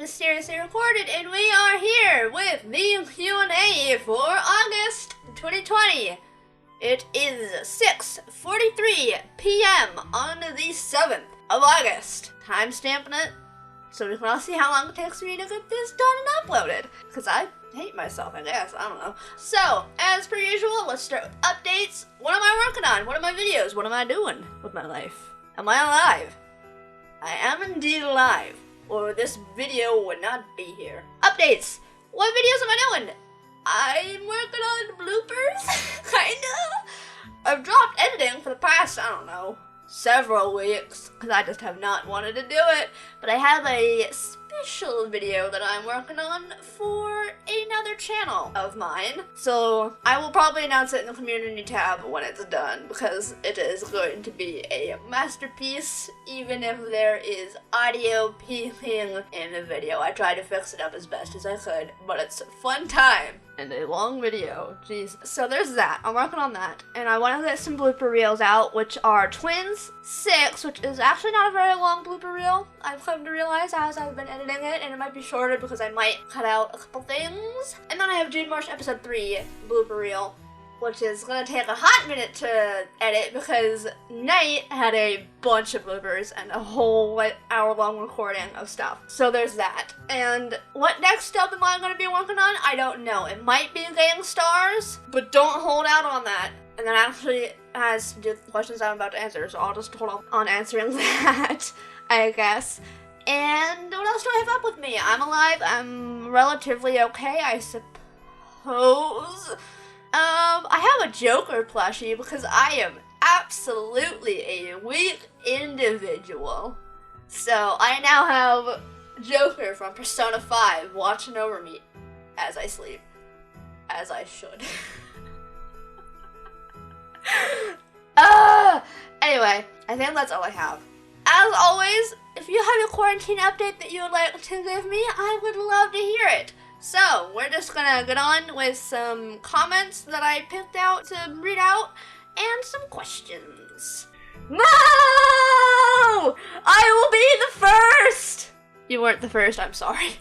Mysteriously Recorded, and we are here with the Q&A for August 2020. It is 6:43 p.m. on the 7th of August. Time stamping it so we can all see how long it takes me to get this done and uploaded. Because I hate myself, I guess. I don't know. So, as per usual, let's start with updates. What am I working on? What are my videos? What am I doing with my life? Am I alive? I am indeed alive, or this video would not be here. Updates! What videos am I doing? I'm working on bloopers, kinda. I've dropped editing for the past, I don't know, several weeks, because I just have not wanted to do it. But I have a special video that I'm working on for another channel of mine. So I will probably announce it in the community tab when it's done, because it is going to be a masterpiece, even if there is audio peeling in the video. I tried to fix it up as best as I could, but it's a fun time. And a long video, jeez. So there's that, I'm working on that. And I want to get some blooper reels out, which are Twins 6, which is actually not a very long blooper reel, I've come to realize as I've been editing it, and it might be shorter because I might cut out a couple things. And then I have June March episode 3 blooper reel, which is gonna take a hot minute to edit because Night had a bunch of bloopers and a whole hour-long recording of stuff. So there's that. And what next up am I gonna be working on? I don't know. It might be Gang Stars, but don't hold out on that. And that actually has to do with the questions I'm about to answer, so I'll just hold on answering that, I guess. And what else do I have up with me? I'm alive, I'm relatively okay, I suppose. I have a Joker plushie because I am absolutely a weak individual. So I now have Joker from Persona 5 watching over me as I sleep. As I should. Anyway, I think that's all I have. As always, if you have a quarantine update that you would like to give me, I would love to hear it. So, we're just gonna get on with some comments that I picked out to read out, and some questions. No! I will be the first! You weren't the first, I'm sorry.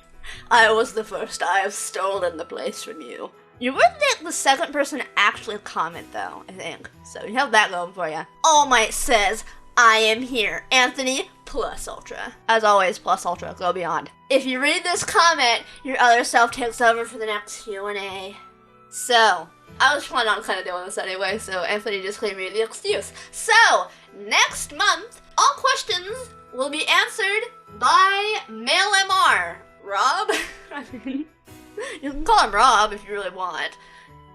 I was the first. I have stolen the place from you. You were the second person to actually comment, though, I think. So you have that going for you. All Might says, I am here. Anthony, plus ultra. As always, plus ultra, go beyond. If you read this comment, your other self takes over for the next Q&A. So, I was planning on kind of doing this anyway, so Anthony just gave me the excuse. So, next month, all questions will be answered by Male MR. Rob? I mean, you can call him Rob if you really want.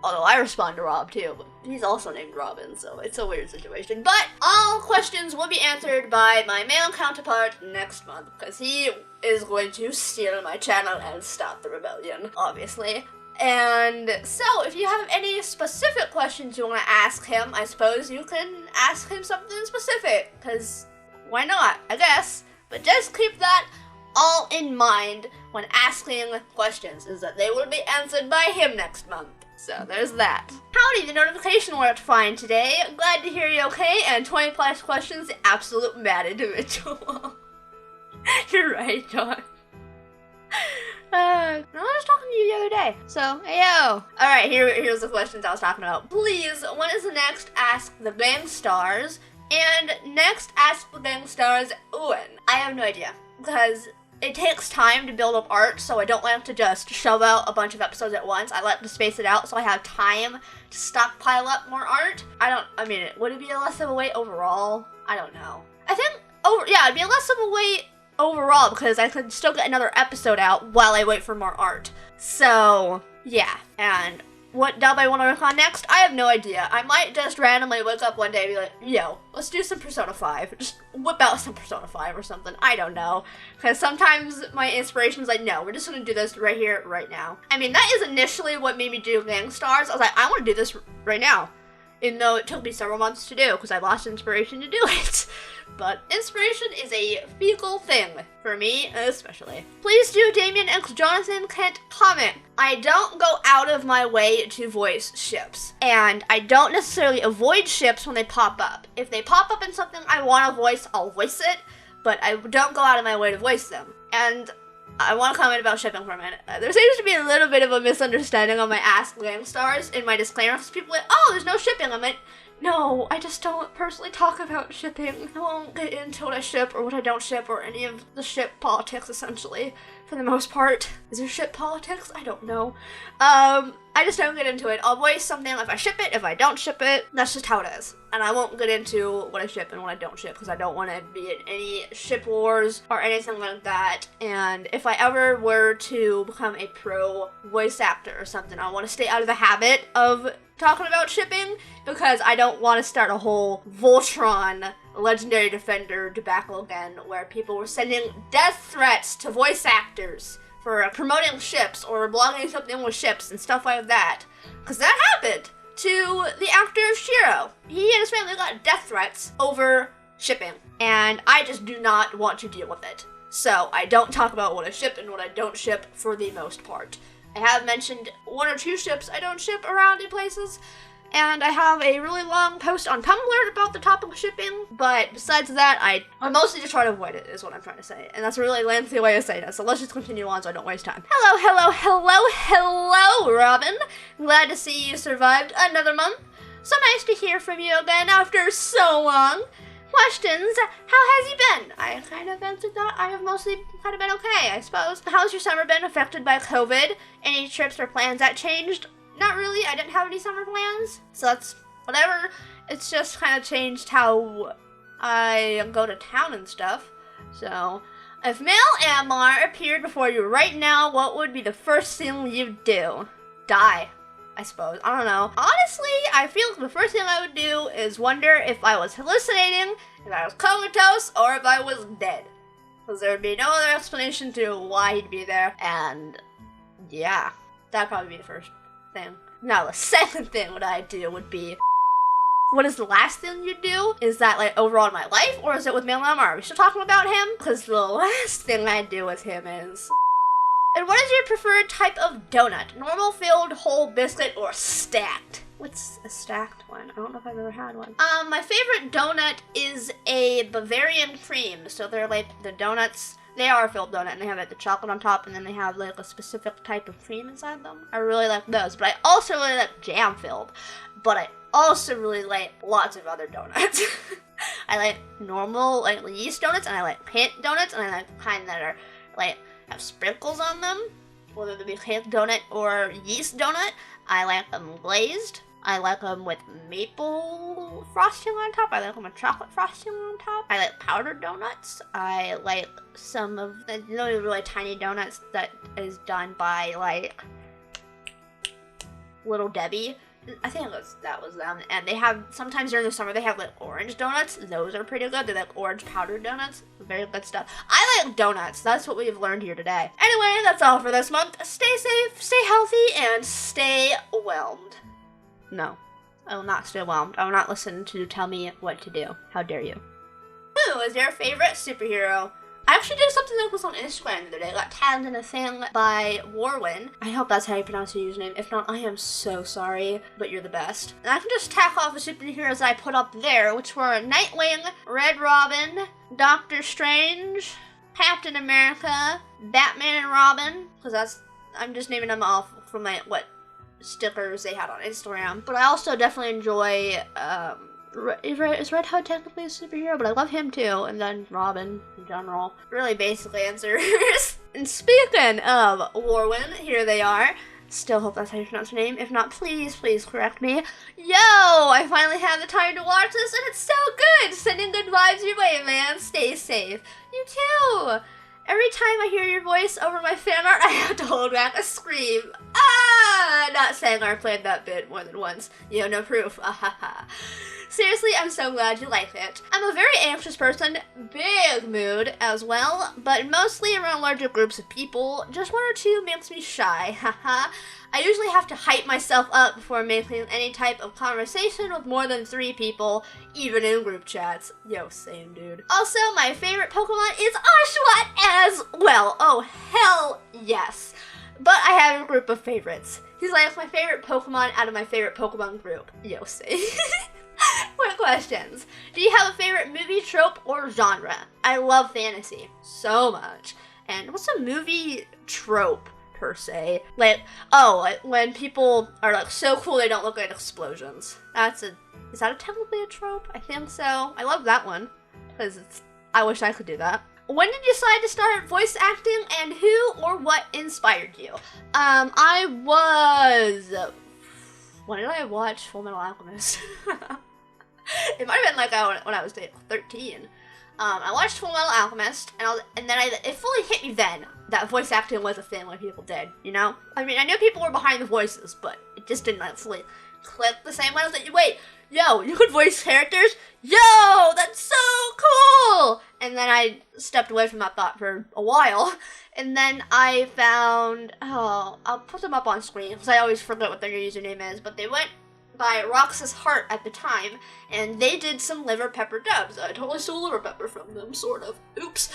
Although I respond to Rob too, but he's also named Robin, so it's a weird situation. But all questions will be answered by my male counterpart next month, because he is going to steal my channel and stop the rebellion, obviously. And so, if you have any specific questions you want to ask him, I suppose you can ask him something specific, because why not, I guess. But just keep that all in mind when asking questions, is that they will be answered by him next month. So there's that. Howdy, the notification worked fine today. Glad to hear you okay, and 20 plus questions, the absolute mad individual. You're right, John. I was talking to you the other day, so heyo. Alright, here's the questions I was talking about. Please, when is the next Ask the Gang Stars? And next Ask the Gang Stars when? I have no idea, because it takes time to build up art, so I don't like to just shove out a bunch of episodes at once. I like to space it out so I have time to stockpile up more art. Would it be less of a weight overall? I don't know. I think, it'd be less of a weight overall because I could still get another episode out while I wait for more art. So, yeah. And what dub I want to work on next? I have no idea. I might just randomly wake up one day and be like, yo, let's do some Persona 5. Just whip out some Persona 5 or something. I don't know. Because sometimes my inspiration's like, no, we're just going to do this right here, right now. I mean, that is initially what made me do Gang Stars. I was like, I want to do this right now. Even though it took me several months to do because I lost inspiration to do it. But inspiration is a fickle thing, for me especially. Please do Damien X Jonathan Kent comment. I don't go out of my way to voice ships, and I don't necessarily avoid ships when they pop up. If they pop up in something I want to voice, I'll voice it, but I don't go out of my way to voice them. And I want to comment about shipping for a minute. There seems to be a little bit of a misunderstanding on my Ask Stars in my disclaimer. Because people are like, oh, there's no shipping. I'm like, no, I just don't personally talk about shipping. I won't get into what I ship or what I don't ship or any of the ship politics, essentially, for the most part. Is there ship politics? I don't know. I just don't get into it. I'll voice something if I ship it, if I don't ship it. That's just how it is. And I won't get into what I ship and what I don't ship because I don't want to be in any ship wars or anything like that. And if I ever were to become a pro voice actor or something, I want to stay out of the habit of talking about shipping because I don't want to start a whole Voltron Legendary Defender debacle again where people were sending death threats to voice actors for promoting ships or blogging something with ships and stuff like that. Because that happened to the actor of Shiro. He and his family got death threats over shipping, and I just do not want to deal with it. So I don't talk about what I ship and what I don't ship for the most part. I have mentioned 1 or 2 ships I don't ship around in places, and I have a really long post on Tumblr about the topic of shipping, but besides that, I mostly just try to avoid it, is what I'm trying to say. And that's a really lengthy way of saying it, so let's just continue on so I don't waste time. Hello, Robin. Glad to see you survived another month. So nice to hear from you again after so long. Questions, how has you been? I kind of answered that. I have mostly kind of been okay, I suppose. How's your summer been affected by COVID? Any trips or plans that changed? Not really, I didn't have any summer plans, so that's whatever. It's just kind of changed how I go to town and stuff. So, if male Amar appeared before you right now, what would be the first thing you'd do? Die, I suppose. I don't know. Honestly, I feel like the first thing I would do is wonder if I was hallucinating, if I was comatose, or if I was dead. Because there would be no other explanation to why he'd be there, and yeah, that'd probably be the first thing. Now, the second thing what I'd do would be, what is the last thing you do? Is that like overall in my life, or is it with Mail Are we still talking about him? Because the last thing I'd do with him is... And what is your preferred type of donut? Normal, filled, whole, biscuit, or stacked? What's a stacked one? I don't know if I've ever had one. My favorite donut is a Bavarian cream. So they're like the donuts... They are a filled donut, and they have like the chocolate on top, and then they have like a specific type of cream inside them. I really like those, but I also really like jam filled. But I also really like lots of other donuts. I like normal like yeast donuts, and I like pancake donuts, and I like the kind that are like have sprinkles on them, whether they be cake donut or yeast donut. I like them glazed. I like them with maple frosting on top. I like them with chocolate frosting on top. I like powdered donuts. I like some of the really tiny donuts that is done by like Little Debbie. I think that was them. And they have, sometimes during the summer, they have like orange donuts. Those are pretty good. They're like orange powdered donuts. Very good stuff. I like donuts. That's what we've learned here today. Anyway, that's all for this month. Stay safe, stay healthy, and stay whelmed. No, I will not stay whelmed. I will not listen to you tell me what to do. How dare you? Who is your favorite superhero? I actually did something like this on Instagram the other day. I got tagged in a thing by Warwin. I hope that's how you pronounce your username. If not, I am so sorry, but you're the best. And I can just tack off the superheroes I put up there, which were Nightwing, Red Robin, Doctor Strange, Captain America, Batman and Robin, because I'm just naming them off from my, stickers they had on Instagram. But I also definitely enjoy, is Red Hood technically a superhero? But I love him too, and then Robin in general. Really basic answers. And speaking of Warwin, here they are. Still hope that's how you pronounce your name. If not, please correct me. Yo, I finally had the time to watch this, and it's so good! Sending good vibes your way, man. Stay safe. You too! Every time I hear your voice over my fan art, I have to hold back a scream. Ah! Not saying I played that bit more than once. You have no proof. Ah. Seriously, I'm so glad you like it. I'm a very anxious person, big mood as well, but mostly around larger groups of people. Just 1 or 2 makes me shy, haha. I usually have to hype myself up before making any type of conversation with more than 3 people, even in group chats. Yo, same dude. Also, my favorite Pokemon is Oshawott as well. Oh, hell yes. But I have a group of favorites. He's like my favorite Pokemon out of my favorite Pokemon group. Yo, same. More questions. Do you have a favorite movie, trope, or genre? I love fantasy so much. And what's a movie trope, per se? Like, oh, when people are like so cool they don't look like explosions. Is that technically a trope? I think so. I love that one, because I wish I could do that. When did you decide to start voice acting, and who or what inspired you? When did I watch Full Metal Alchemist? It might have been like when I was 13. I watched Full Metal Alchemist, and then it fully hit me then that voice acting was a thing like people did, you know? I mean, I knew people were behind the voices, but it just didn't like fully click the same way. I was like, wait, yo, you could voice characters? Yo, that's so cool! And then I stepped away from that thought for a while, and then I found, I'll put them up on screen, because I always forget what their username is, but they went by Roxas Heart at the time, and they did some Liver Pepper dubs. I totally stole Liver Pepper from them, sort of. Oops.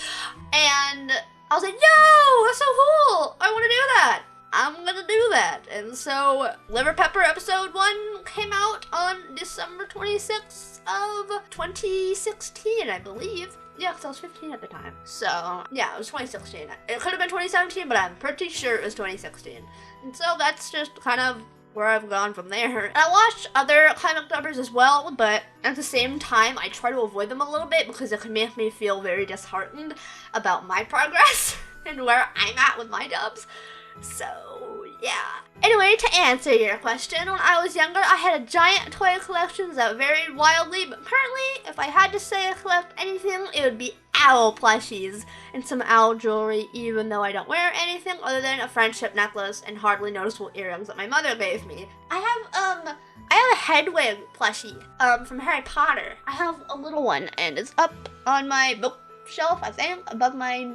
And I was like, yo, that's so cool! I want to do that! I'm gonna do that. And so Liver Pepper episode 1 came out on December 26th of 2016, I believe. Yeah, because I was 15 at the time. So, yeah, it was 2016. It could have been 2017, but I'm pretty sure it was 2016. And so that's just kind of where I've gone from there. And I watched other comic dubbers as well, but at the same time, I try to avoid them a little bit because it can make me feel very disheartened about my progress and where I'm at with my dubs. So, yeah. Anyway, to answer your question, when I was younger, I had a giant toy collection that varied wildly, but currently, if I had to say I collect anything, it would be owl plushies and some owl jewelry, even though I don't wear anything other than a friendship necklace and hardly noticeable earrings that my mother gave me. I have a Hedwig plushie, from Harry Potter. I have a little one, and it's up on my bookshelf, I think, above my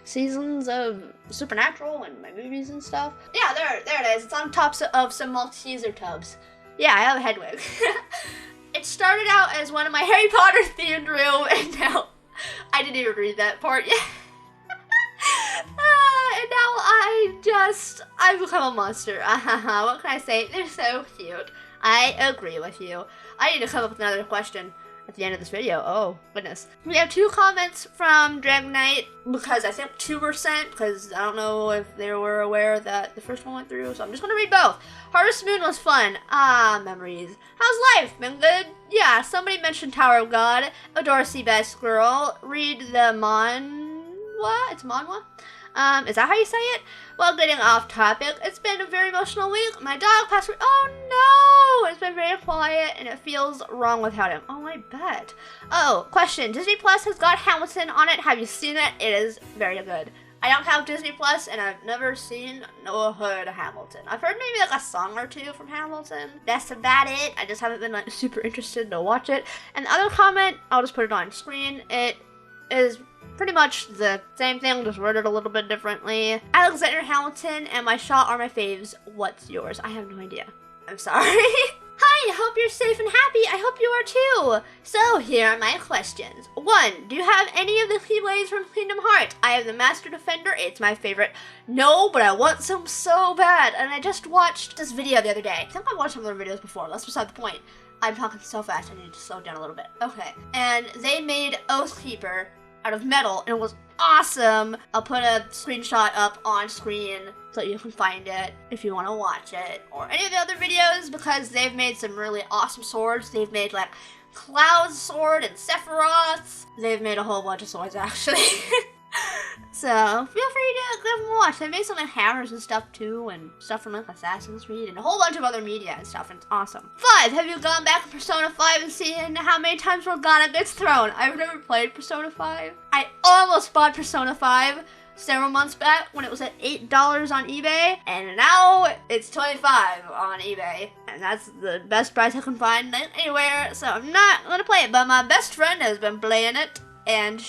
seasons of Supernatural and my movies and stuff. Yeah, there it is. It's on top of some Malteser tubs. Yeah, I have a Hedwig. It started out as one of my Harry Potter themed room, and now I didn't even read that part yet. And now I've become a monster. What can I say? They're so cute. I agree with you. I need to come up with another question at the end of this video. Oh, goodness. We have 2 comments from Dragon Knight, because I think 2 were sent, because I don't know if they were aware that the first one went through, so I'm just gonna read both. Harvest Moon was fun. Memories. How's life? Been good? Yeah, somebody mentioned Tower of God. Adore Seabass Girl. Read the manhwa? It's manhwa? Is that how you say it? Well, getting off topic, it's been a very emotional week. My dog passed away. Oh no! It's been very quiet and it feels wrong without him. Oh, I bet. Oh, question. Disney Plus has got Hamilton on it. Have you seen it? It is very good. I don't have Disney Plus and I've never seen nor heard of Hamilton. I've heard maybe like a song or 2 from Hamilton. That's about it. I just haven't been like super interested to watch it. And the other comment, I'll just put it on screen. It is pretty much the same thing, just worded a little bit differently. Alexander Hamilton and my shot are my faves. What's yours? I have no idea. I'm sorry. Hi, I hope you're safe and happy. I hope you are too. So here are my questions. 1, do you have any of the keyblades from Kingdom Hearts? I have the Master Defender. It's my favorite. No, but I want some so bad. And I just watched this video the other day. I think I watched some other videos before. That's beside the point. I'm talking so fast. I need to slow down a little bit. Okay. And they made Oathkeeper out of metal, and it was awesome. I'll put a screenshot up on screen so you can find it if you want to watch it, or any of the other videos, because they've made some really awesome swords. They've made like Cloud's sword and Sephiroth's. They've made a whole bunch of swords actually. So feel free to give them a watch. They made some like hammers and stuff too, and stuff from like Assassin's Creed and a whole bunch of other media and stuff, and it's awesome. 5, have you gone back to Persona 5 and seen how many times Morgana gets thrown? I've never played Persona 5. I almost bought Persona 5 several months back when it was at $8 on eBay, and now it's $25 on eBay, and that's the best price I can find anywhere, so I'm not gonna play it, but my best friend has been playing it, and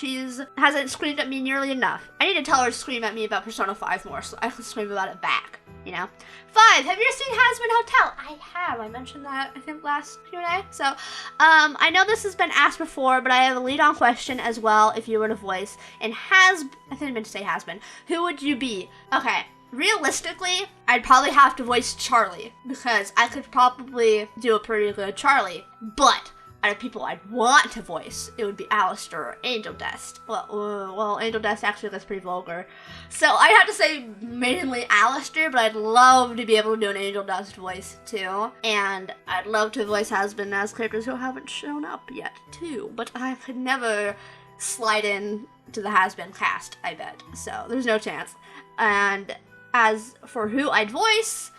hasn't screamed at me nearly enough. I need to tell her to scream at me about Persona 5 more so I can scream about it back, you know? 5, have you ever seen Hazbin Hotel? I have. I mentioned that, I think, last Q&A. So, I know this has been asked before, but I have a lead-on question as well, if you were to voice. And I think I meant to say Hazbin. Who would you be? Okay. Realistically, I'd probably have to voice Charlie, because I could probably do a pretty good Charlie. But out of people I'd want to voice, it would be Alistair or Angel Dust. Well, Angel Dust actually gets pretty vulgar. So I'd have to say mainly Alistair, but I'd love to be able to do an Angel Dust voice too. And I'd love to voice Has-Been as characters who haven't shown up yet too. But I could never slide in to the Has-Been cast, I bet. So there's no chance. And as for who I'd voice,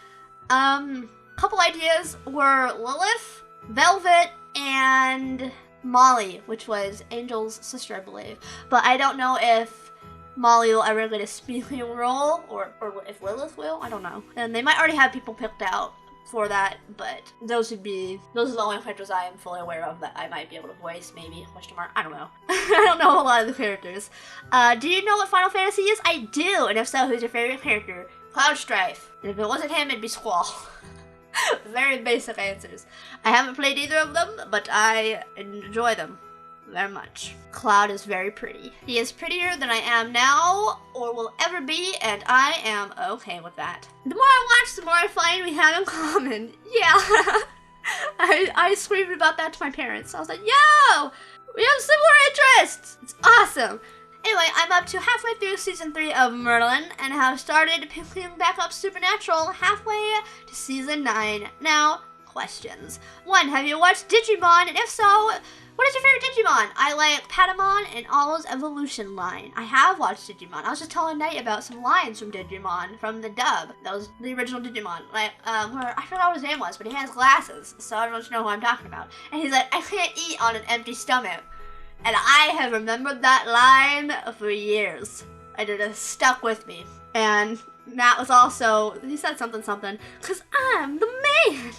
couple ideas were Lilith, Velvet, and Molly, which was Angel's sister, I believe. But I don't know if Molly will ever get a speaking role, or if Lilith will, I don't know. And they might already have people picked out for that, but those are the only characters I am fully aware of that I might be able to voice, maybe, question mark, I don't know. I don't know a lot of the characters. Do you know what Final Fantasy is? I do, and if so, who's your favorite character? Cloud Strife. And if it wasn't him, it'd be Squall. Very basic answers. I haven't played either of them, but I enjoy them very much. Cloud is very pretty. He is prettier than I am now, or will ever be, and I am okay with that. The more I watch, the more I find we have in common. Yeah. I screamed about that to my parents. I was like, yo! We have similar interests! It's awesome! Anyway, I'm up to halfway through Season 3 of Merlin, and have started picking back up Supernatural halfway to Season 9. Now, questions. 1. Have you watched Digimon? And if so, what is your favorite Digimon? I like Patamon and Alo's Evolution line. I have watched Digimon. I was just telling Nate about some lines from Digimon, from the dub. That was the original Digimon. Like, where, I forgot what his name was, but he has glasses, so I don't know if you know who I'm talking about. And he's like, I can't eat on an empty stomach. And I have remembered that line for years. It just stuck with me. And Matt was also, he said something, because I'm the man.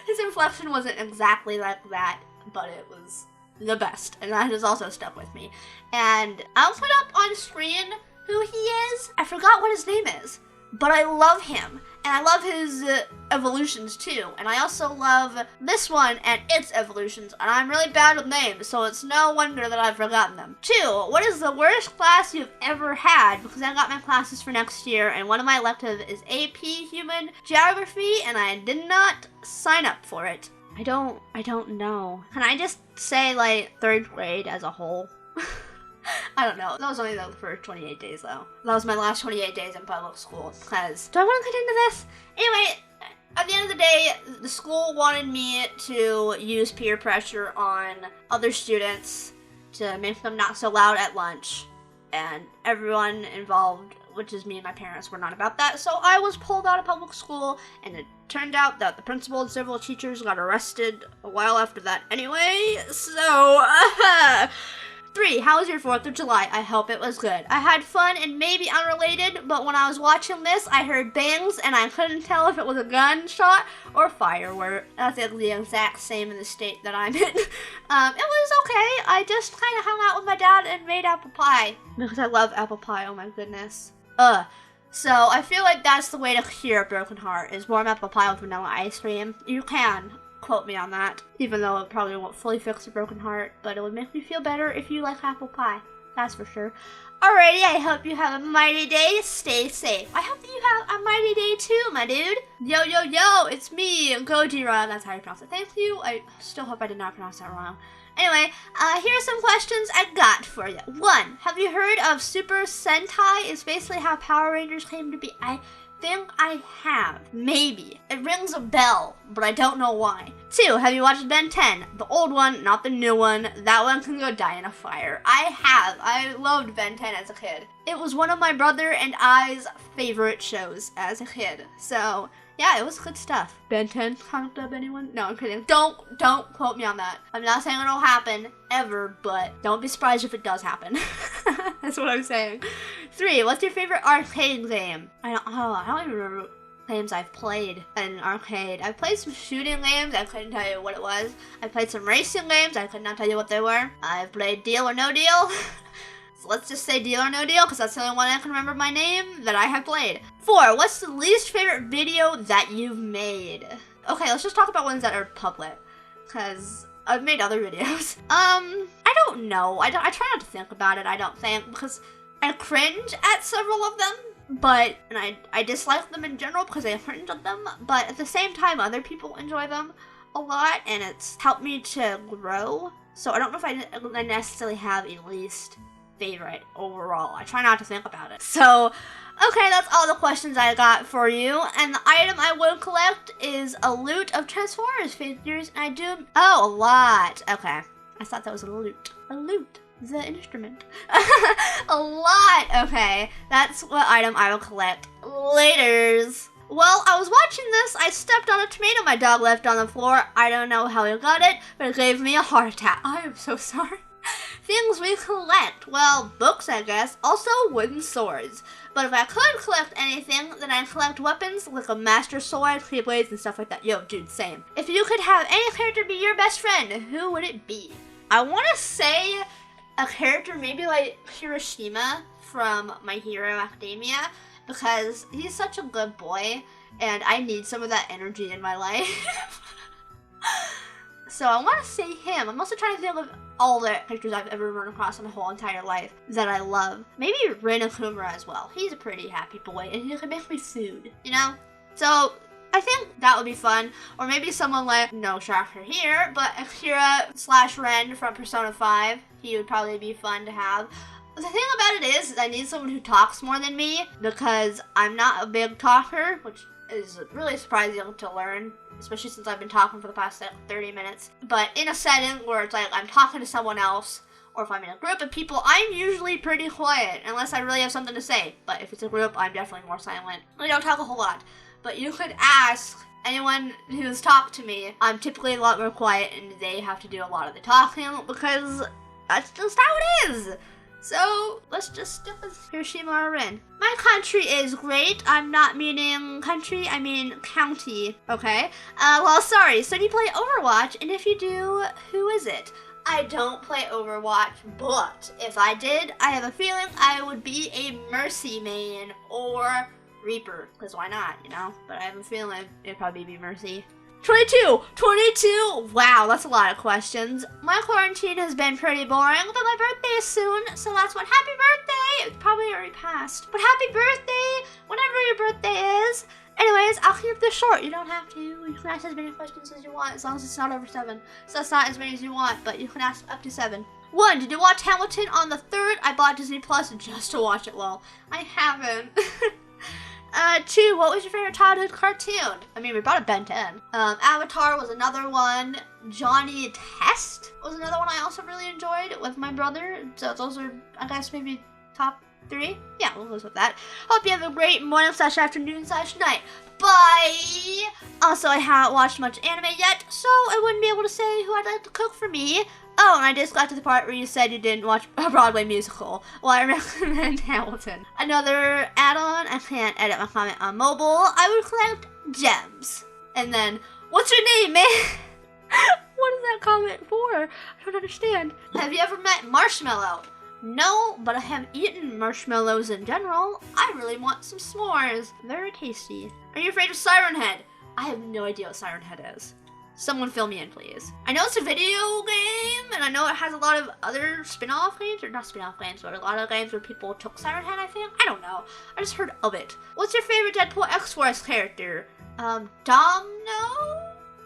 His inflection wasn't exactly like that, but it was the best. And that has also stuck with me. And I'll put up on screen who he is. I forgot what his name is, but I love him. And I love his evolutions too. And I also love this one and its evolutions. And I'm really bad with names, so it's no wonder that I've forgotten them. 2, what is the worst class you've ever had? Because I got my classes for next year, and one of my electives is AP Human Geography, and I did not sign up for it. I don't know. Can I just say, like, 3rd grade as a whole? I don't know. That was only for 28 days, though. That was my last 28 days in public school, because... Do I want to get into this? Anyway, at the end of the day, the school wanted me to use peer pressure on other students to make them not so loud at lunch. And everyone involved, which is me and my parents, were not about that. So I was pulled out of public school, and it turned out that the principal and several teachers got arrested a while after that anyway. So, 3, how was your 4th of July? I hope it was good. I had fun and maybe unrelated, but when I was watching this, I heard bangs and I couldn't tell if it was a gunshot or firework. That's the exact same in the state that I'm in. It was okay. I just kind of hung out with my dad and made apple pie. Because I love apple pie, oh my goodness. So I feel like that's the way to cure a broken heart, is warm apple pie with vanilla ice cream. You can. Quote me on that, even though it probably won't fully fix a broken heart, but it would make me feel better if you like apple pie. That's for sure. Alrighty, I hope you have a mighty day. Stay safe. I hope that you have a mighty day too, my dude. Yo, yo, yo, it's me, Gojira. That's how you pronounce it. Thank you. I still hope I did not pronounce that wrong. Anyway, here are some questions I got for you. 1, have you heard of Super Sentai? It's basically how Power Rangers came to be. I think I have. Maybe. It rings a bell, but I don't know why. 2, have you watched Ben 10? The old one, not the new one. That one can go die in a fire. I have. I loved Ben 10 as a kid. It was one of my brother and I's favorite shows as a kid. So, yeah, it was good stuff. Ben 10, can't dub anyone? No, I'm kidding. Don't quote me on that. I'm not saying it'll happen, ever, but don't be surprised if it does happen. That's what I'm saying. 3, what's your favorite arcade game? I don't even remember games I've played in an arcade. I've played some shooting games, I couldn't tell you what it was. I played some racing games, I could not tell you what they were. I've played Deal or No Deal. So let's just say Deal or No Deal, because that's the only one I can remember my name that I have played. 4, what's the least favorite video that you've made? Okay, let's just talk about ones that are public, because I've made other videos. I don't know. I try not to think about it, I don't think, because I cringe at several of them, and I dislike them in general because I cringe at them, but at the same time, other people enjoy them. a lot, and it's helped me to grow. So I don't know if I necessarily have a least favorite overall. I try not to think about it. So, okay, that's all the questions I got for you. And the item I will collect is a loot of Transformers figures. And I do, oh, a lot. Okay, I thought that was a loot. A loot, the instrument. A lot, okay. That's what item I will collect. Laters. Well, I was watching this, I stepped on a tomato my dog left on the floor. I don't know how he got it, but it gave me a heart attack. I am so sorry. Things we collect. Well, books, I guess. Also, wooden swords. But if I could collect anything, then I'd collect weapons like a master sword, keyblades, and stuff like that. Yo, dude, same. If you could have any character be your best friend, who would it be? I want to say a character maybe like Hiroshima from My Hero Academia, because he's such a good boy, and I need some of that energy in my life. So I want to say him. I'm also trying to think of all the characters I've ever run across in my whole entire life that I love. Maybe Rin Akumura as well. He's a pretty happy boy, and he can make me food, you know? So I think that would be fun. Or maybe someone like, no shocker here, but Akira/Ren from Persona 5. He would probably be fun to have. The thing about it is I need someone who talks more than me, because I'm not a big talker, which is really surprising to learn, especially since I've been talking for the past 30 minutes. But in a setting where it's like I'm talking to someone else, or if I'm in a group of people, I'm usually pretty quiet, unless I really have something to say. But if it's a group, I'm definitely more silent. I don't talk a whole lot. But you could ask anyone who's talked to me. I'm typically a lot more quiet, and they have to do a lot of the talking, because that's just how it is. So, let's just stick with Hiroshima or Rin. My country is great. I'm not meaning country, I mean county, okay? Well, sorry, so do you play Overwatch? And if you do, who is it? I don't play Overwatch, but if I did, I have a feeling I would be a Mercy main or Reaper, because why not, you know? But I have a feeling it'd probably be Mercy. 22! Wow, that's a lot of questions. My quarantine has been pretty boring, but my birthday is soon, so that's what. Happy birthday! It's probably already passed, but happy birthday whenever your birthday is. Anyways, I'll keep this short. You don't have to. You can ask as many questions as you want, as long as it's not over 7. So that's not as many as you want, but you can ask up to 7. 1, did you watch Hamilton on the 3rd? I bought Disney Plus just to watch it. Well, I haven't. 2, what was your favorite childhood cartoon? I mean, we brought up Ben 10. Avatar was another one. Johnny Test was another one I also really enjoyed with my brother. So those are, I guess, maybe top 3. Yeah, we'll go with that. Hope you have a great morning/afternoon/night. Bye! Also, I haven't watched much anime yet, so I wouldn't be able to say who I'd like to cook for me. Oh, and I just got to the part where you said you didn't watch a Broadway musical. Well, I recommend Hamilton. Another add-on, I can't edit my comment on mobile. I would collect gems. And then, what's your name, man? What is that comment for? I don't understand. Have you ever met Marshmallow? No, but I have eaten marshmallows in general. I really want some s'mores. Very tasty. Are you afraid of Siren Head? I have no idea what Siren Head is. Someone fill me in, please. I know it's a video game, and I know it has a lot of other spin-off games, or not spin-off games, but a lot of games where people took Siren Head, I think. I don't know. I just heard of it. What's your favorite Deadpool X-Force character? Domino?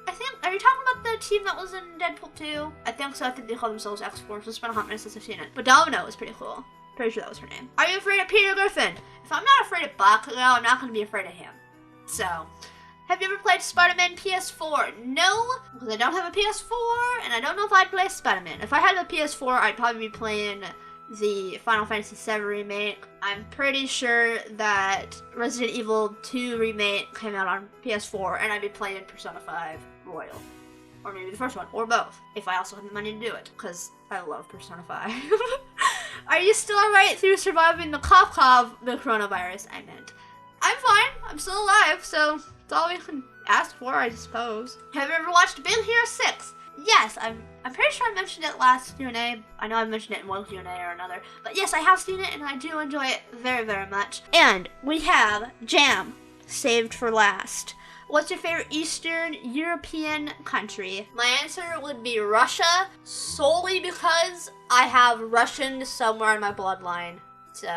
I think, are you talking about the team that was in Deadpool 2? I think so. I think they call themselves X-Force. It's been a hot minute since I've seen it. But Domino is pretty cool. Pretty sure that was her name. Are you afraid of Peter Griffin? If I'm not afraid of Bakugo, I'm not going to be afraid of him. So, have you ever played Spider-Man PS4? No, because I don't have a PS4, and I don't know if I'd play Spider-Man. If I had a PS4, I'd probably be playing the Final Fantasy VII Remake. I'm pretty sure that Resident Evil 2 Remake came out on PS4, and I'd be playing Persona 5 Royal. Or maybe the first one, or both, if I also have the money to do it, because I love Persona 5. Are you still alright through surviving the the coronavirus, I meant? I'm fine, I'm still alive, so that's all we can ask for, I suppose. Have you ever watched Big Hero 6? Yes, I'm pretty sure I mentioned it last Q&A. I know I mentioned it in one Q&A or another. But yes, I have seen it, and I do enjoy it very, very much. And we have Jam saved for last. What's your favorite Eastern European country? My answer would be Russia, solely because I have Russian somewhere in my bloodline. So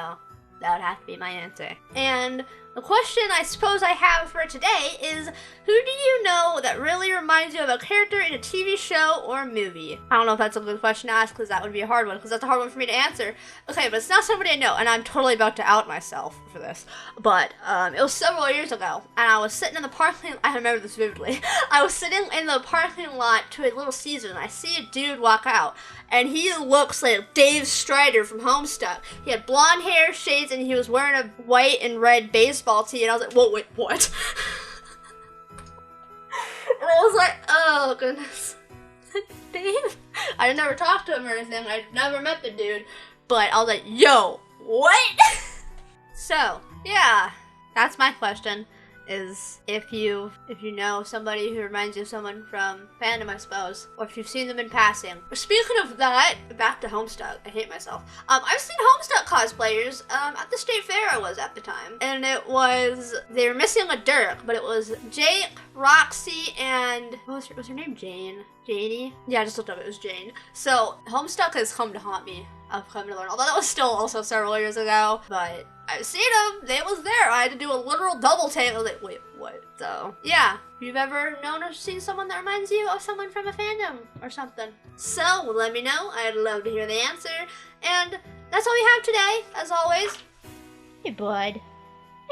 that would have to be my answer. And the question I suppose I have for today is, who do you know that really reminds you of a character in a TV show or movie? I don't know if that's a good question to ask, because that would be a hard one, because that's a hard one for me to answer. Okay, but it's not somebody I know, and I'm totally about to out myself for this. But it was several years ago, and I was sitting in the parking lot. I remember this vividly. I was sitting in the parking lot to a Little Caesars, and I see a dude walk out, and he looks like Dave Strider from Homestuck. He had blonde hair, shades, and he was wearing a white and red baseball tee, and I was like, whoa, wait, what? And I was like, oh goodness. Dave? I never talked to him or anything. I never met the dude. But I was like, yo, what? So, yeah. That's my question. Is if you know somebody who reminds you of someone from fandom, I suppose, or if you've seen them in passing. Speaking of that, back to Homestuck. I hate myself. I've seen Homestuck cosplayers at the state fair I was at the time, and they were missing a Dirk, but it was Jake, Roxy, and what was her name? Janie? Yeah, I just looked up. It was Jane. So Homestuck has come to haunt me. I've come to learn, although that was still also several years ago, but I've seen them. They was there. I had to do a literal double take. I was like, wait, what? So, yeah. If you've ever known or seen someone that reminds you of someone from a fandom or something. So, let me know. I'd love to hear the answer. And that's all we have today, as always. Hey, bud.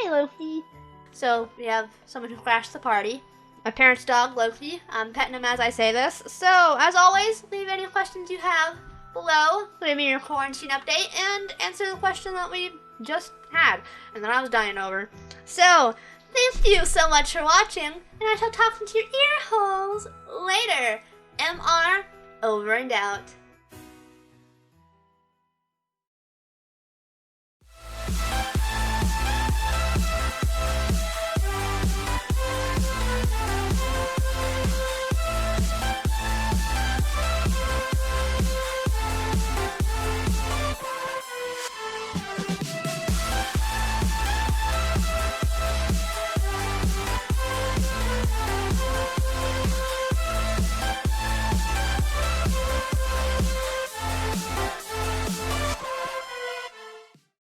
Hey, Loki. So, we have someone who crashed the party. My parents' dog, Loki. I'm petting him as I say this. So, as always, leave any questions you have below. Leave me your quarantine update and answer the question that we just had and that I was dying over. So, thank you so much for watching, and I shall talk into your ear holes later. MR, over and out.